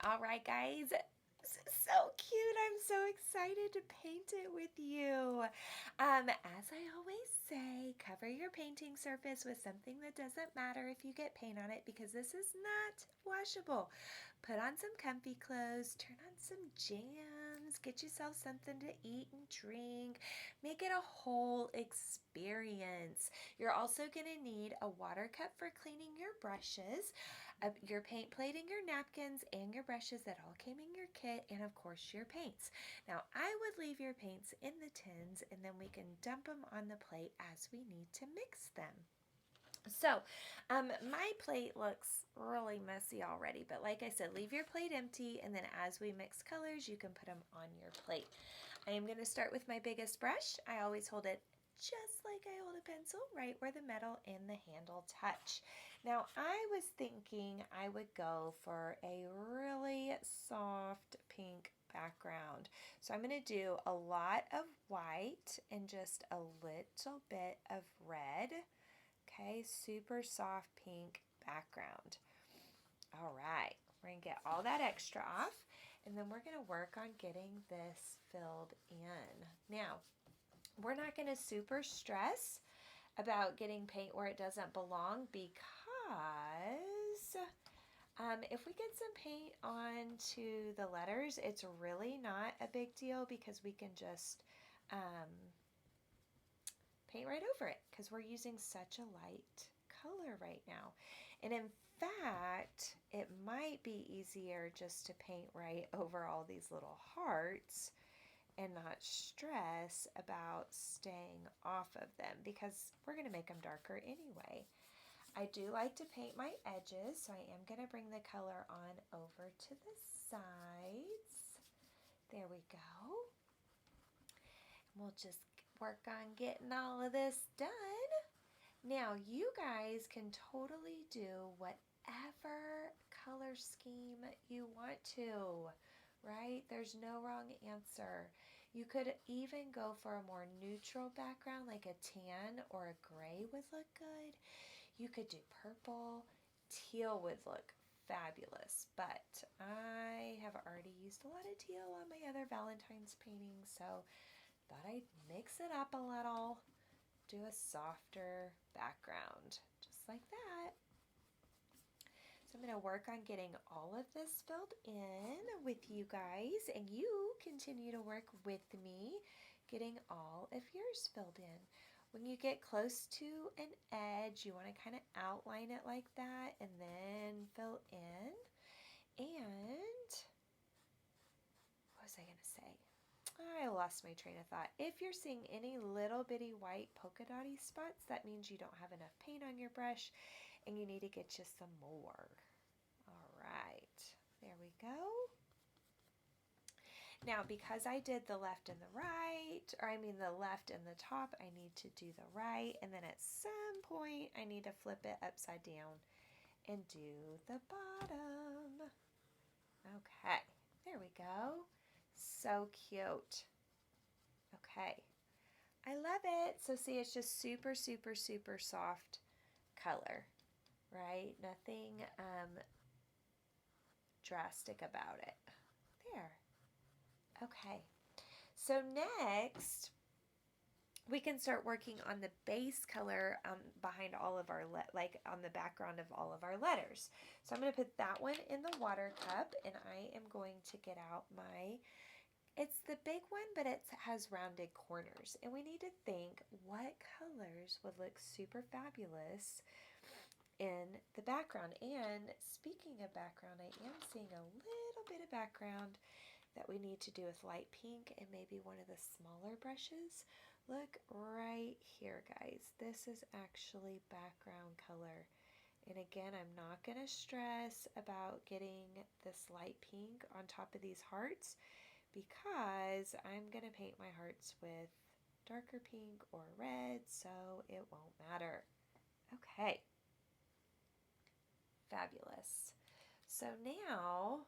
All right, guys. This is so cute. I'm so excited to paint it with you. As I always say, cover your painting surface with something that doesn't matter if you get paint on it, because this is not washable. Put on some comfy clothes, turn on some jams, get yourself something to eat and drink. Make it a whole experience. You're also going to need a water cup for cleaning your brushes, your paint plate and your napkins, and your brushes that all came in your kit, and of course your paints. Now I would leave your paints in the tins, and then we can dump them on the plate as we need to mix them. So my plate looks really messy already, but like I said, leave your plate empty, and then as we mix colors, you can put them on your plate. I am going to start with my biggest brush. I always hold it just like I hold a pencil, right where the metal and the handle touch. Now I was thinking I would go for a really soft pink background. So I'm going to do a lot of white and just a little bit of red. Okay, super soft pink background. All right, we're going to get all that extra off, and then we're going to work on getting this filled in. Now, we're not going to super stress about getting paint where it doesn't belong, because if we get some paint onto the letters, it's really not a big deal, because we can just paint right over it, because we're using such a light color right now. And in fact, it might be easier just to paint right over all these little hearts and not stress about staying off of them, because we're going to make them darker anyway. I do like to paint my edges, so I am going to bring the color on over to the sides. There we go. We'll just work on getting all of this done. Now you guys can totally do whatever color scheme you want to, right? There's no wrong answer. You could even go for a more neutral background, like a tan or a gray would look good. You could do purple. Teal would look fabulous, but I have already used a lot of teal on my other Valentine's paintings, so thought I'd mix it up a little, do a softer background, just like that. So I'm going to work on getting all of this filled in with you guys, and you continue to work with me getting all of yours filled in. When you get close to an edge, you want to kind of outline it like that and then fill in. And what was I going to say? I lost my train of thought. If you're seeing any little bitty white polka dotty spots, that means you don't have enough paint on your brush and you need to get you some more. All right, there we go. Now, because I did the left and the right, or I mean the left and the top, I need to do the right, and then at some point I need to flip it upside down and do the bottom. Okay, there we go. So cute. Okay, I love it. So see, it's just super, super, super soft color, right? Nothing drastic about it. There. Okay, so next we can start working on the base color behind all of our, like on the background of all of our letters. So I'm going to put that one in the water cup, and I am going to get out my, it's the big one, but it has rounded corners. And we need to think what colors would look super fabulous in the background. And speaking of background, I am seeing a little bit of background that we need to do with light pink and maybe one of the smaller brushes. Look right here, guys. This is actually background color. And again, I'm not going to stress about getting this light pink on top of these hearts, because I'm going to paint my hearts with darker pink or red, so it won't matter. Okay. Fabulous. So now,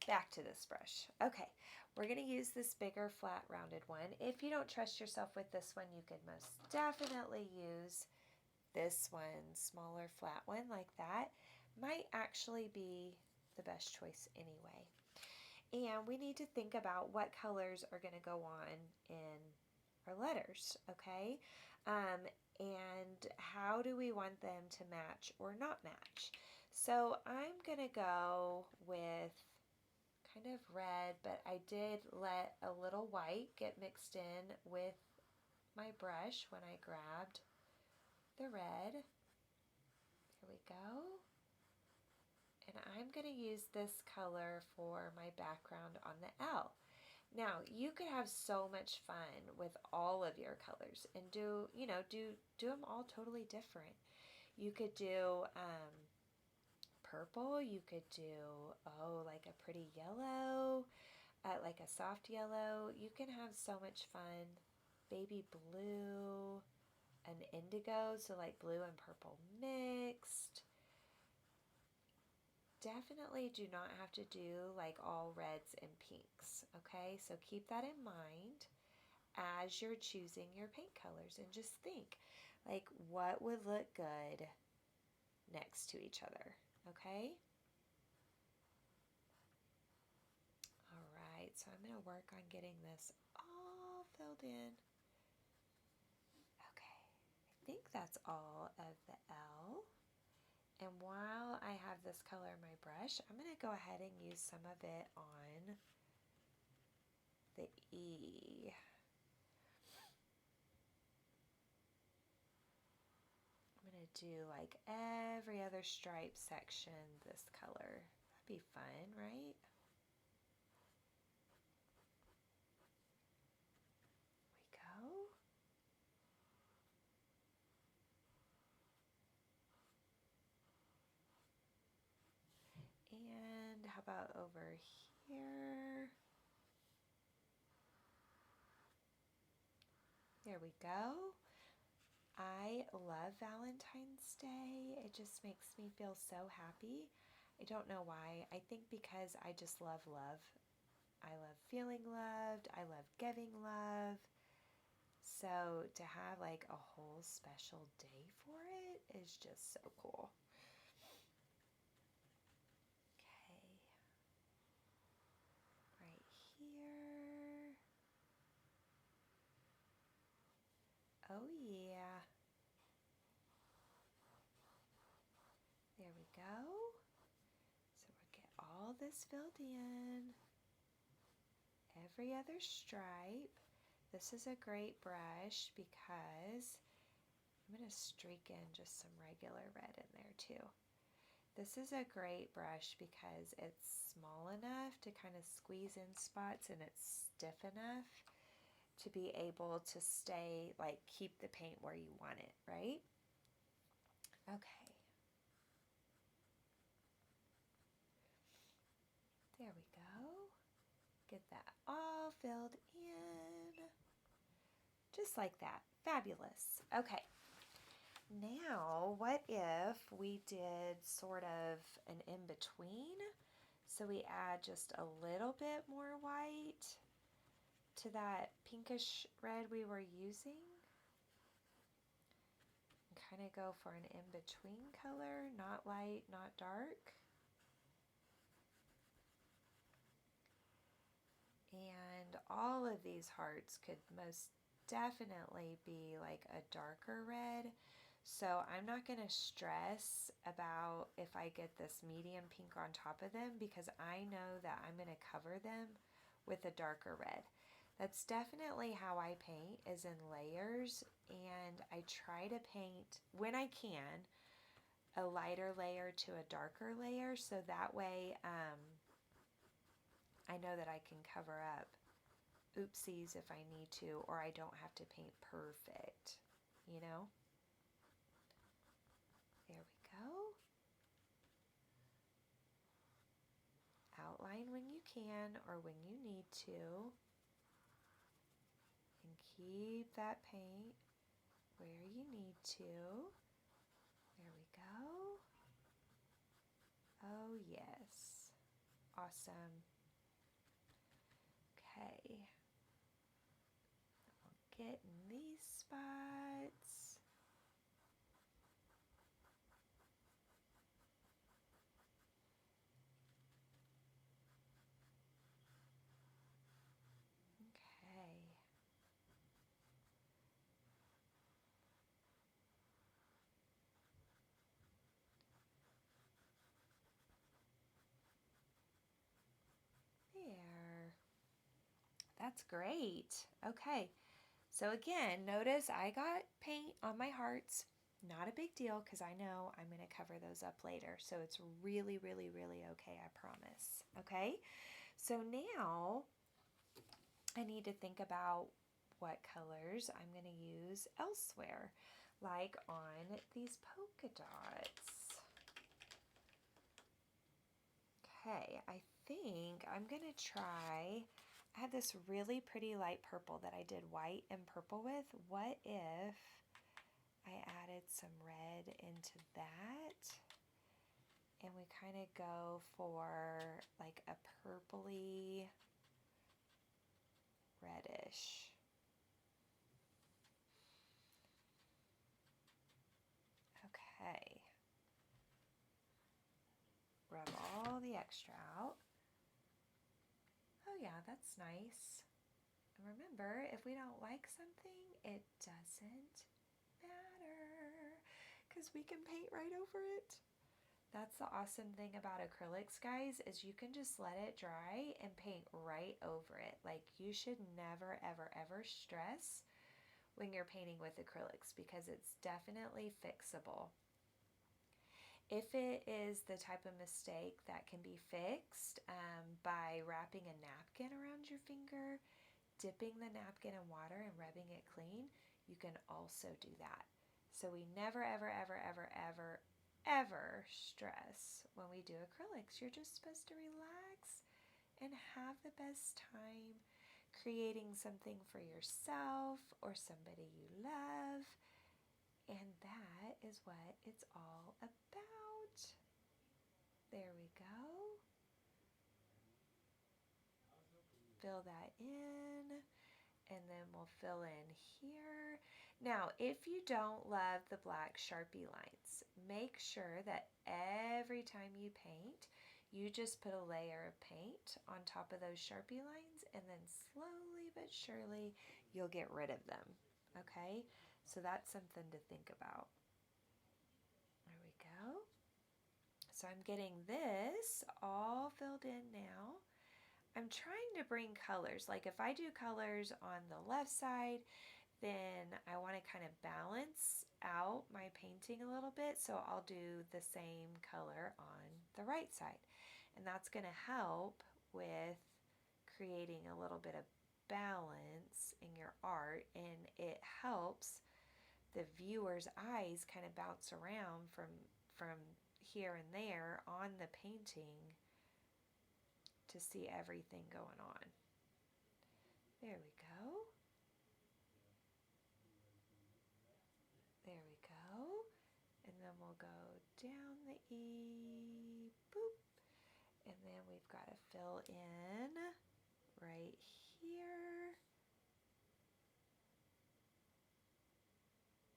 back to this brush. Okay, we're going to use this bigger flat rounded one. If you don't trust yourself with this one, you could most definitely use this one, smaller flat one like that. Might actually be the best choice anyway. And we need to think about what colors are going to go on in our letters, okay? And how do we want them to match or not match? So I'm going to go with kind of red, but I did let a little white get mixed in with my brush when I grabbed the red. Here we go. And I'm going to use this color for my background on the L. Now, you could have so much fun with all of your colors and do them all totally different. You could do purple, you could do, like a pretty yellow, like a soft yellow. You can have so much fun. Baby blue, an indigo, so like blue and purple mixed. Definitely do not have to do like all reds and pinks, okay? So keep that in mind as you're choosing your paint colors, and just think, like, what would look good next to each other, okay? All right, so I'm going to work on getting this all filled in. Okay, I think that's all of the L. And while I have this color in my brush, I'm going to go ahead and use some of it on the E. I'm going to do like every other stripe section this color. That'd be fun, right? There we go. And how about over here? There we go. I love Valentine's Day. It just makes me feel so happy. I don't know why. I think because I just love love. I love feeling loved. I love giving love. So to have like a whole special day for it is just so cool. Okay. Right here. Oh yeah. There we go. So we'll get all this filled in. Every other stripe. This is a great brush because I'm going to streak in just some regular red in there too. This is a great brush because it's small enough to kind of squeeze in spots, and it's stiff enough to be able to stay, like, keep the paint where you want it, right? Okay. There we go. Get that all filled in. Just like that. Fabulous. Okay. Now, what if we did sort of an in-between? So we add just a little bit more white to that pinkish red we were using. And kind of go for an in-between color, not light, not dark. And all of these hearts could most definitely be like a darker red. So I'm not going to stress about if I get this medium pink on top of them, because I know that I'm going to cover them with a darker red. That's definitely how I paint, is in layers, and I try to paint, when I can, a lighter layer to a darker layer, so that way I know that I can cover up oopsies if I need to, or I don't have to paint perfect, you know? There we go. Outline when you can or when you need to. And keep that paint where you need to. There we go. Oh yes. Awesome. Okay. We'll get in these spots. That's great. Okay. So again, notice I got paint on my hearts. Not a big deal because I know I'm going to cover those up later. So it's really, really, really okay, I promise. Okay? So now I need to think about what colors I'm going to use elsewhere, like on these polka dots. Okay, I think I'm going to try, I have this really pretty light purple that I did white and purple with. What if I added some red into that? And we kind of go for like a purpley reddish. Okay. Rub all the extra out. Oh yeah, that's nice. And remember, if we don't like something, it doesn't matter because we can paint right over it. That's the awesome thing about acrylics, guys, is you can just let it dry and paint right over it. Like, you should never, ever, ever stress when you're painting with acrylics because it's definitely fixable. If it is the type of mistake that can be fixed by wrapping a napkin around your finger, dipping the napkin in water and rubbing it clean, you can also do that. So we never, ever, ever, ever, ever, ever stress when we do acrylics. You're just supposed to relax and have the best time creating something for yourself or somebody you love. And that is what it's all about. There we go. Fill that in. And then we'll fill in here. Now, if you don't love the black Sharpie lines, make sure that every time you paint, you just put a layer of paint on top of those Sharpie lines, and then slowly but surely, you'll get rid of them, okay? So that's something to think about. There we go. So I'm getting this all filled in now. I'm trying to bring colors. Like if I do colors on the left side, then I want to kind of balance out my painting a little bit. So I'll do the same color on the right side. And that's going to help with creating a little bit of balance in your art. And it helps the viewer's eyes kind of bounce around from here and there on the painting to see everything going on. There we go. There we go. And then we'll go down the E, boop. And then we've got to fill in right here.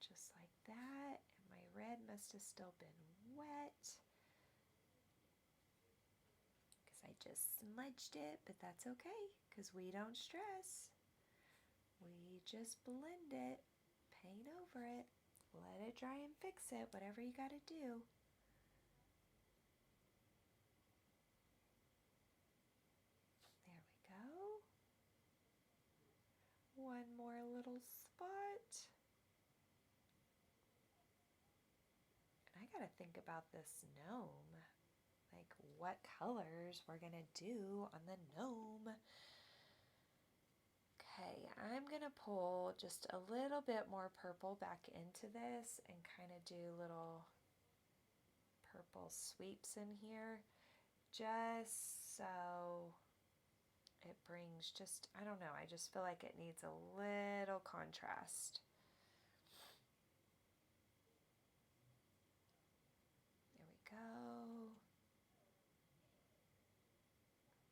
Just like that. And my red must have still been wet. I just smudged it, but that's okay because we don't stress. We just blend it, paint over it, let it dry and fix it, whatever you got to do. There we go. One more little spot. And I got to think about this gnome. Like what colors we're going to do on the gnome. Okay, I'm going to pull just a little bit more purple back into this and kind of do little purple sweeps in here just so it brings just, I don't know, I just feel like it needs a little contrast. There we go.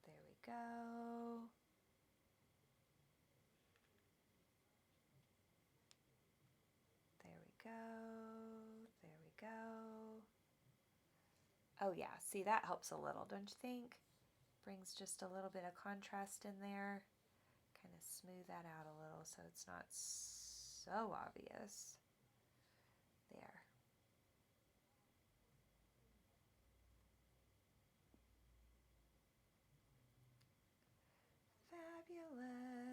There we go. There we go. There we go. Oh yeah, see that helps a little, don't you think? Brings just a little bit of contrast in there. Kind of smooth that out a little so it's not so obvious. There. Fabulous.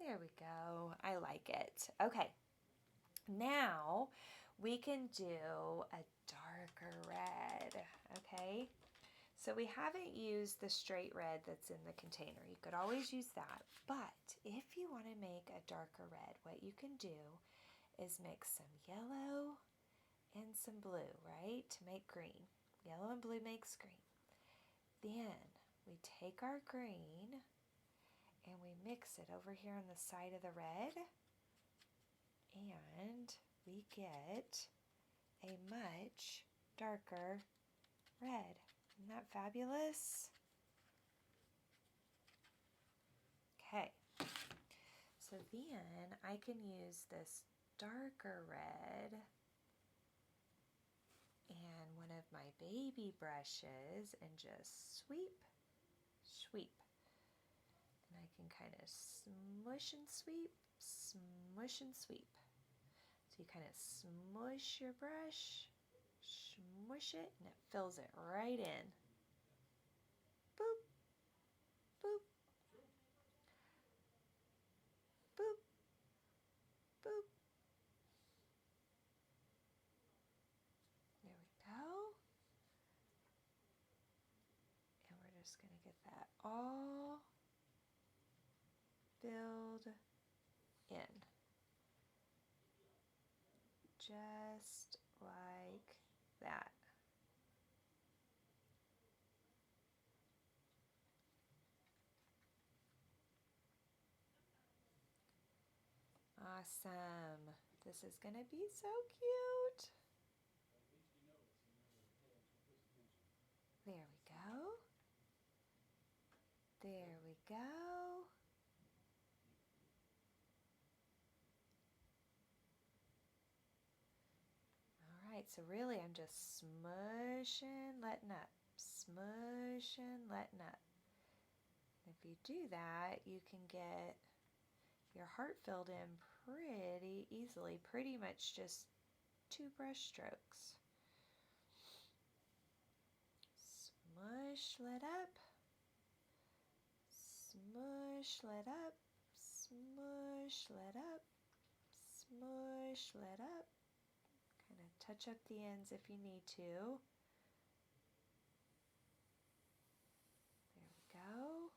There we go. I like it. Okay. Now we can do a darker red. Okay. So we haven't used the straight red that's in the container. You could always use that. But if you want to make a darker red, what you can do is mix some yellow and some blue, right, to make green. Yellow and blue makes green. Then we take our green and we mix it over here on the side of the red, and we get a much darker red. Isn't that fabulous? Okay, so then I can use this darker red and one of my baby brushes and just sweep, sweep. And I can kind of smush and sweep, smush and sweep. So you kind of smush your brush, smush it, and it fills it right in. Boop, boop, boop, boop. There we go. And we're just going to get that all filled in. Just like that. Awesome. This is going to be so cute. There we go. There we go. All right, so really I'm just smushing, letting up, smushing, letting up. And if you do that, you can get your heart filled in pretty easily, pretty much just 2 brush strokes. Smush, let up, smush, let up, smush, let up, smush, let up. Kind of touch up the ends if you need to. There we go.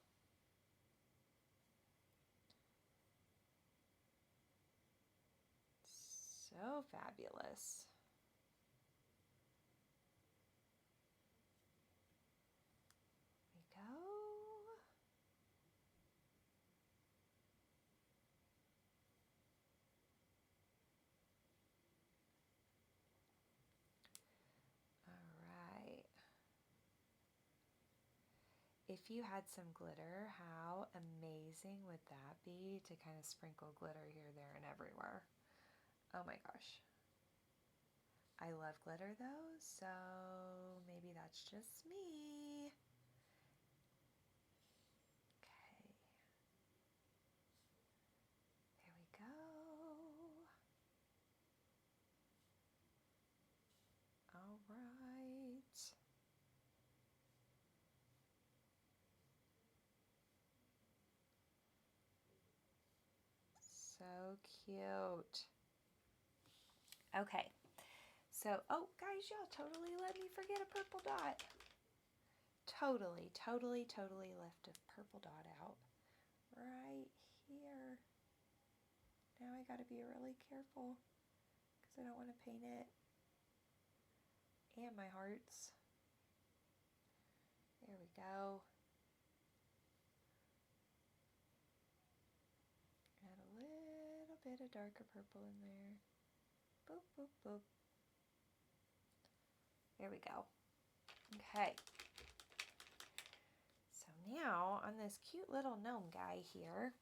So fabulous. There we go. All right. If you had some glitter, how amazing would that be to kind of sprinkle glitter here, there, and everywhere? Oh my gosh. I love glitter though, so maybe that's just me. Okay. There we go. All right. So cute. Okay. So, oh guys, y'all totally let me forget a purple dot. Totally left a purple dot out right here. Now I gotta be really careful because I don't want to paint it and my hearts. There we go. Add a little bit of darker purple in there. Boop, boop, boop. There we go. Okay. So now on this cute little gnome guy here,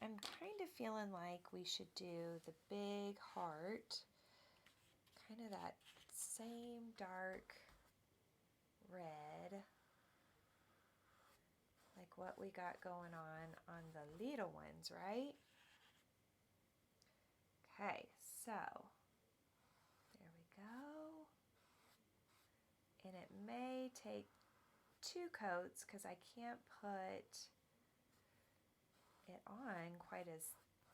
I'm kind of feeling like we should do the big heart, kind of that same dark red, like what we got going on the little ones, right? Okay, so there we go. And it may take 2 coats because I can't put it on quite as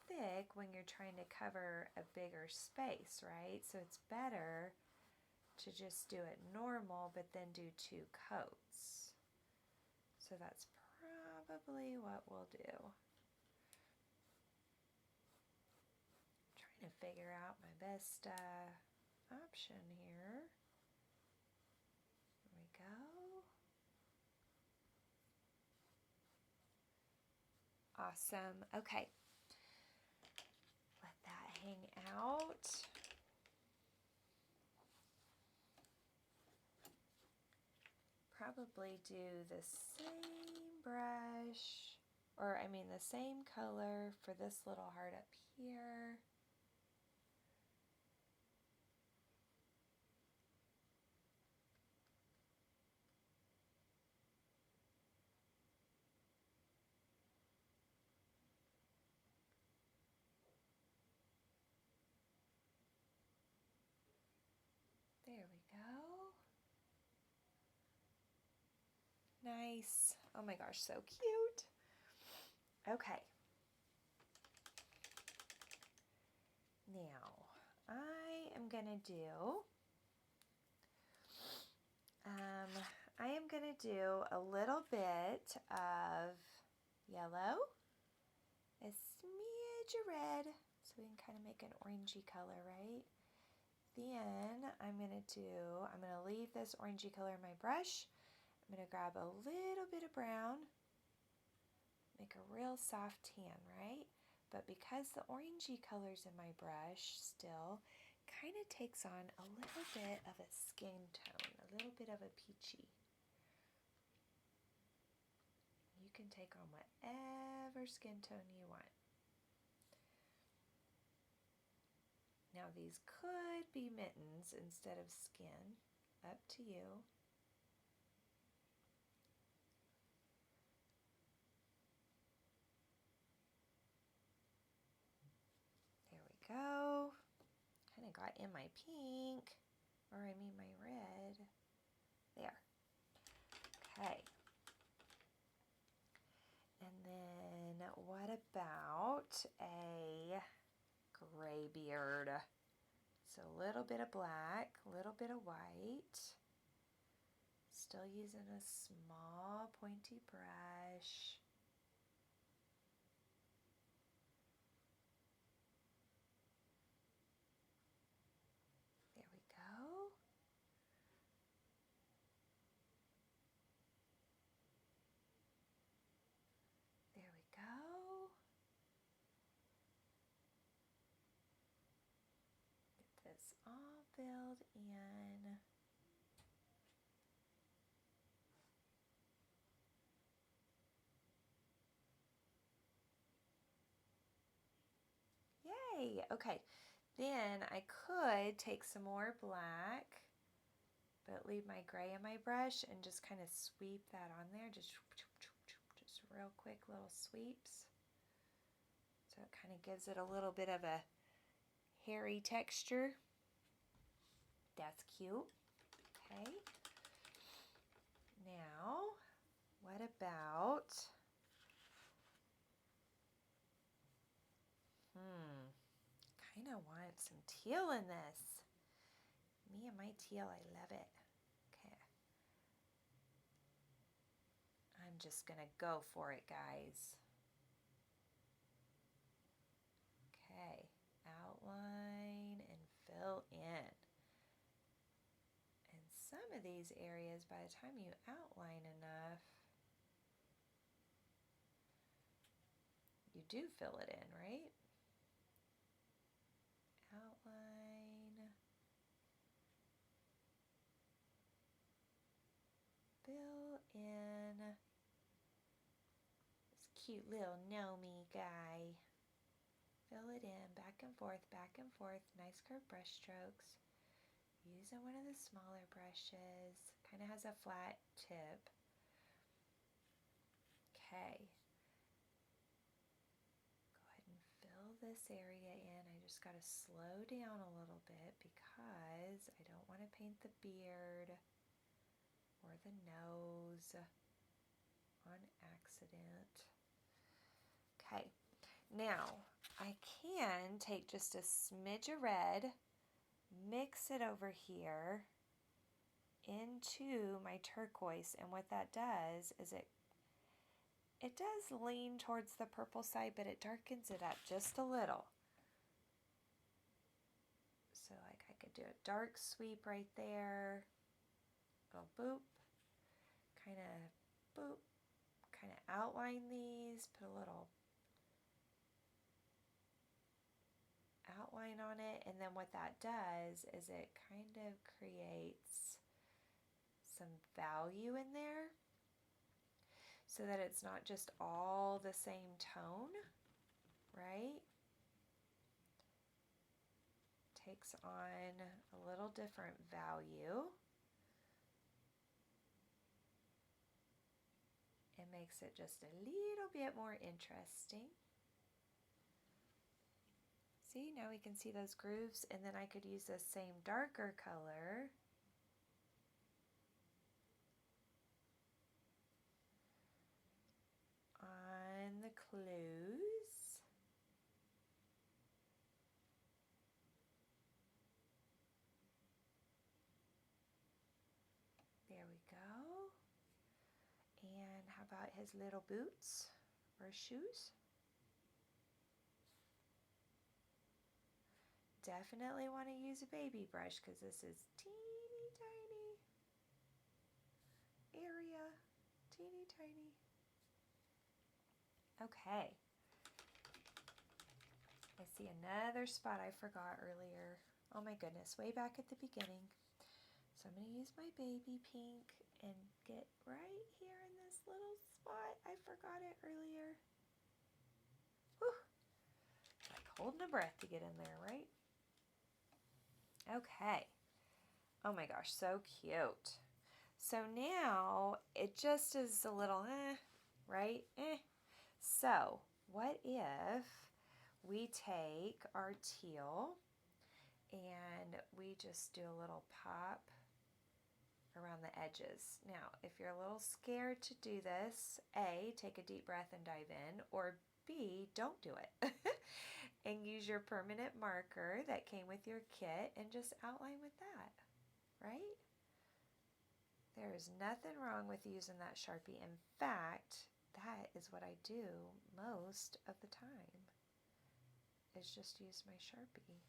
thick when you're trying to cover a bigger space, right? So it's better to just do it normal, but then do 2 coats. So that's probably what we'll do. Trying to figure out my best option here. There we go. Awesome. Okay. Let that hang out. Probably do the same brush, or I mean the same color for this little heart up here. There we go. Nice. Oh my gosh, so cute. Okay. Now, I am going to do a little bit of yellow, a smidge of red, so we can kind of make an orangey color, right? Then I'm going to leave this orangey color in my brush. I'm going to grab a little bit of brown, make a real soft tan, right? But because the orangey color's in my brush still, kind of takes on a little bit of a skin tone, a little bit of a peachy. You can take on whatever skin tone you want. Now these could be mittens instead of skin, up to you. There we go. Kind of got in my pink, or I mean my red. There. Okay. And then what about a gray beard? So a little bit of black, a little bit of white. Still using a small pointy brush. There we go. There we go. Get this all filled in. Yay! Okay, then I could take some more black, but leave my gray in my brush and just kind of sweep that on there. Just real quick little sweeps. So it kind of gives it a little bit of a hairy texture. That's cute. Okay. Now, what about kind of want some teal in this. Me and my teal, I love it. Okay. I'm just going to go for it, guys. Okay. Outline and fill in. And some of these areas, by the time you outline enough, you do fill it in, right? Outline, fill in this cute little gnome guy. Fill it in, back and forth, nice curved brush strokes. Using one of the smaller brushes, kind of has a flat tip. Okay. This area in. I just got to slow down a little bit because I don't want to paint the beard or the nose on accident. Okay, now I can take just a smidge of red, mix it over here into my turquoise, and what that does is it does lean towards the purple side, but it darkens it up just a little. So like I could do a dark sweep right there, go boop, kind of boop, kind of outline these, put a little outline on it, and then what that does is it kind of creates some value in there so that it's not just all the same tone, right? Takes on a little different value. It makes it just a little bit more interesting. See, now we can see those grooves, and then I could use this same darker color on the clues. There we go. And how about his little boots or shoes? Definitely want to use a baby brush because this is teeny tiny area, teeny tiny. Okay. I see another spot I forgot earlier. Oh my goodness, way back at the beginning. So I'm going to use my baby pink and get right here in this little spot. I forgot it earlier. Whew. Like holding a breath to get in there, right? Okay. Oh my gosh, so cute. So now it just is a little right? So what if we take our teal and we just do a little pop around the edges. Now, if you're a little scared to do this, A, take a deep breath and dive in, or B, don't do it. And use your permanent marker that came with your kit and just outline with that, right? There is nothing wrong with using that Sharpie. In fact, that is what I do most of the time, is just use my Sharpie.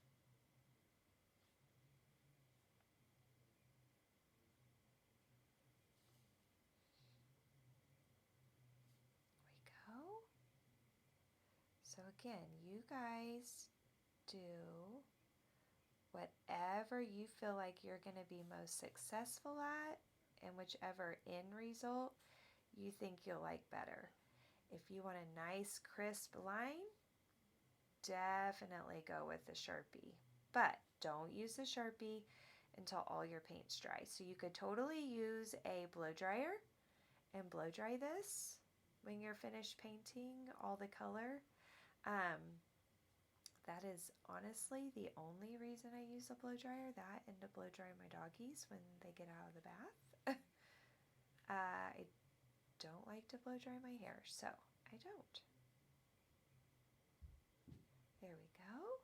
So again, you guys do whatever you feel like you're going to be most successful at, and whichever end result you think you'll like better. If you want a nice crisp line, definitely go with the Sharpie. But don't use the Sharpie until all your paint's dry. So you could totally use a blow dryer and blow dry this when you're finished painting all the color. That is honestly the only reason I use a blow dryer, that and to blow dry my doggies when they get out of the bath. I don't like to blow dry my hair, so I don't. There we go.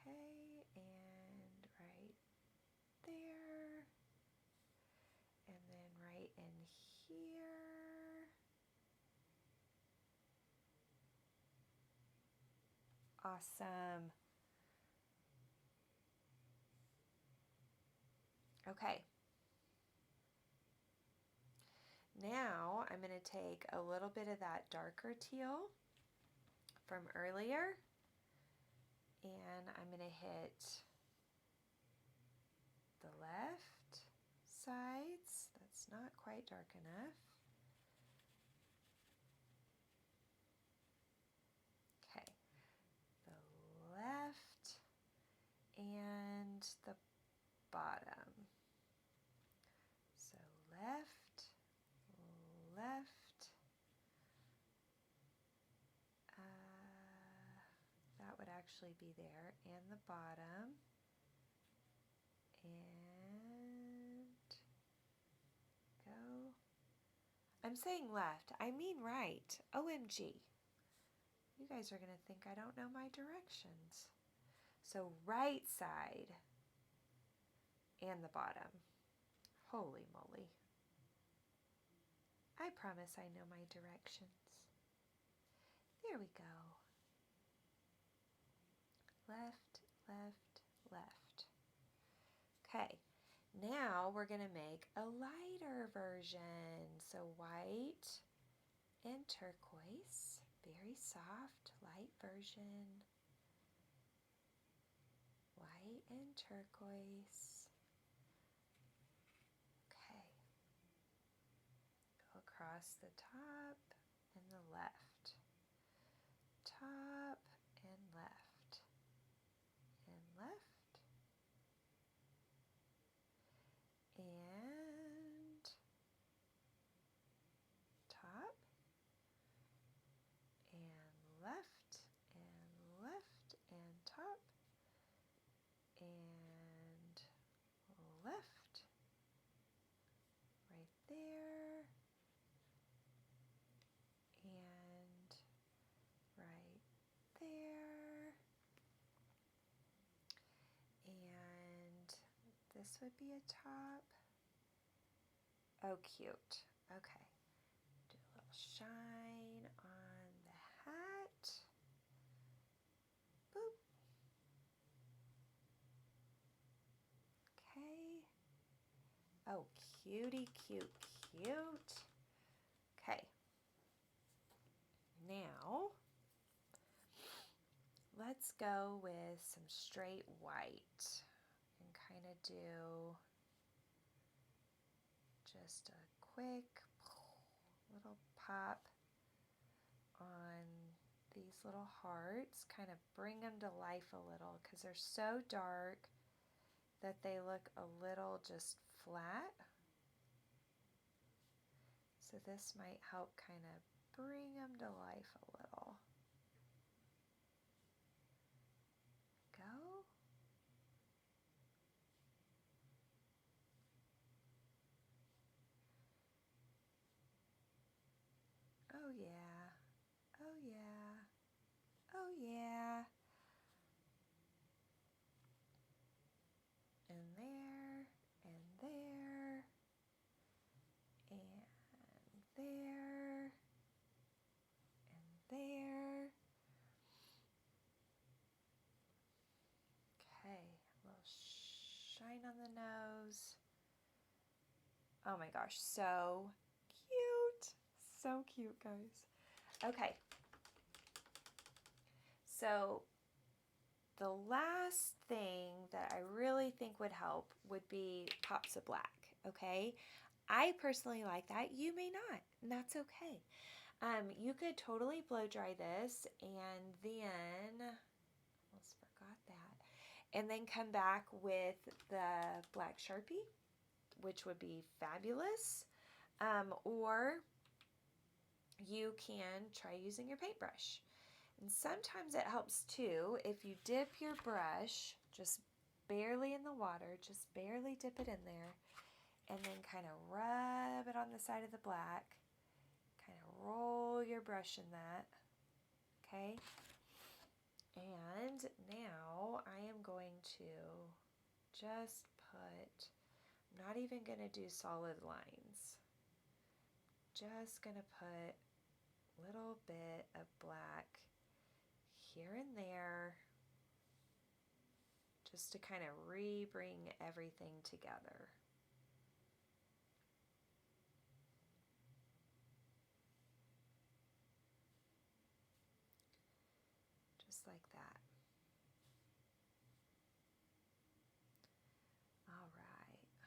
Okay, and right there. And then right in here. Awesome. Okay. Now I'm going to take a little bit of that darker teal from earlier, and I'm going to hit the left sides. That's not quite dark enough. Okay, the left and the bottom. So left, left. That would actually be there, and the bottom, and I'm saying left. I mean right. OMG. You guys are going to think I don't know my directions. So right side and the bottom. Holy moly. I promise I know my directions. There we go. Left, left, left. Okay, now we're going to make a lighter version. So white and turquoise, very soft, light version. White and turquoise. Okay, go across the top and the left. Top and left. And left. And top. And left. And left. And top. And left. Right there. And right there. And this would be a top. Oh, cute. Okay. Do a little shine on the hat. Boop. Okay. Oh, cutie, cute, cute. Okay. Now, let's go with some straight white and kind of do just a quick little pop on these little hearts, kind of bring them to life a little because they're so dark that they look a little just flat. So this might help kind of bring them to life a little. Go. Oh yeah. Oh yeah. Oh yeah. And there, and there, and there, and there. Okay, a little shine on the nose. Oh my gosh, so cute. So cute, guys. Okay. So the last thing that I really think would help would be pops of black, okay? I personally like that. You may not, and that's okay. You could totally blow dry this and then, almost forgot that, and then come back with the black Sharpie, which would be fabulous. Or you can try using your paintbrush. And sometimes it helps too if you dip your brush just barely in the water, just barely dip it in there, and then kind of rub it on the side of the black, kind of roll your brush in that, okay? And now I am going to just put, I'm not even going to do solid lines, just going to put a little bit of black here and there, just to kind of re-bring everything together. Just like that. All right.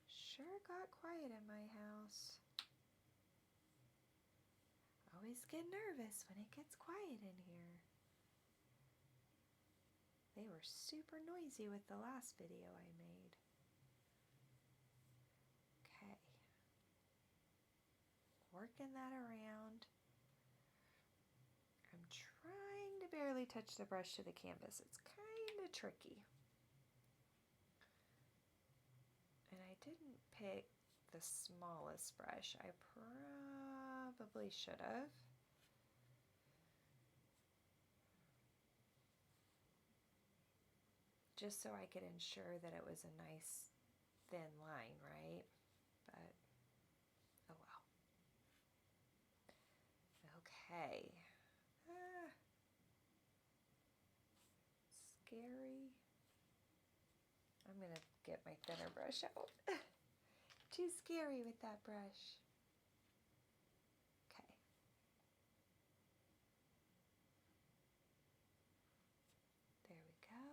Sure got quiet in my house. Always get nervous when it gets quiet in here. They were super noisy with the last video I made. Okay. Working that around. I'm trying to barely touch the brush to the canvas. It's kind of tricky. And I didn't pick the smallest brush. I probably should have. Just so I could ensure that it was a nice thin line, right? But, oh well. Okay. Scary. I'm going to get my thinner brush out. Too scary with that brush. Okay. There we go.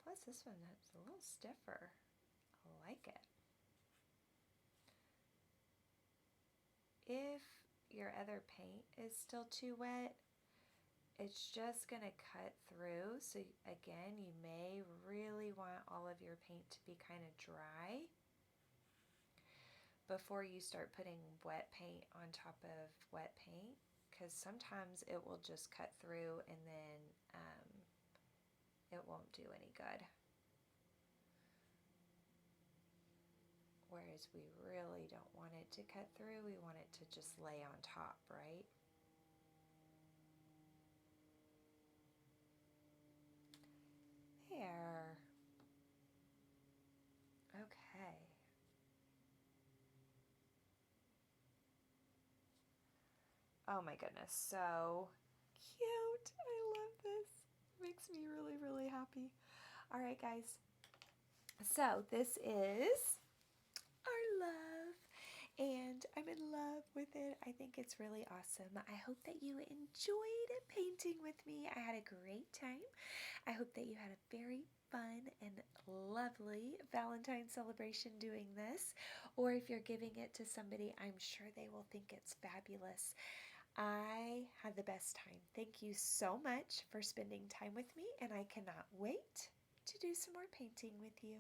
Plus this one is a little stiffer. I like it. If your other paint is still too wet, it's just going to cut through. So again, you may really want all of your paint to be kind of dry before you start putting wet paint on top of wet paint, because sometimes it will just cut through and then it won't do any good. Whereas we really don't want it to cut through, we want it to just lay on top, right? There. Okay. Oh my goodness, so cute. I love this. Makes me really, really happy. All right, guys. So this is our love, and I'm in love with it. I think it's really awesome. I hope that you enjoyed painting with me. I had a great time. I hope that you had a very fun and lovely Valentine's celebration doing this, or if you're giving it to somebody, I'm sure they will think it's fabulous. I had the best time. Thank you so much for spending time with me, and I cannot wait to do some more painting with you.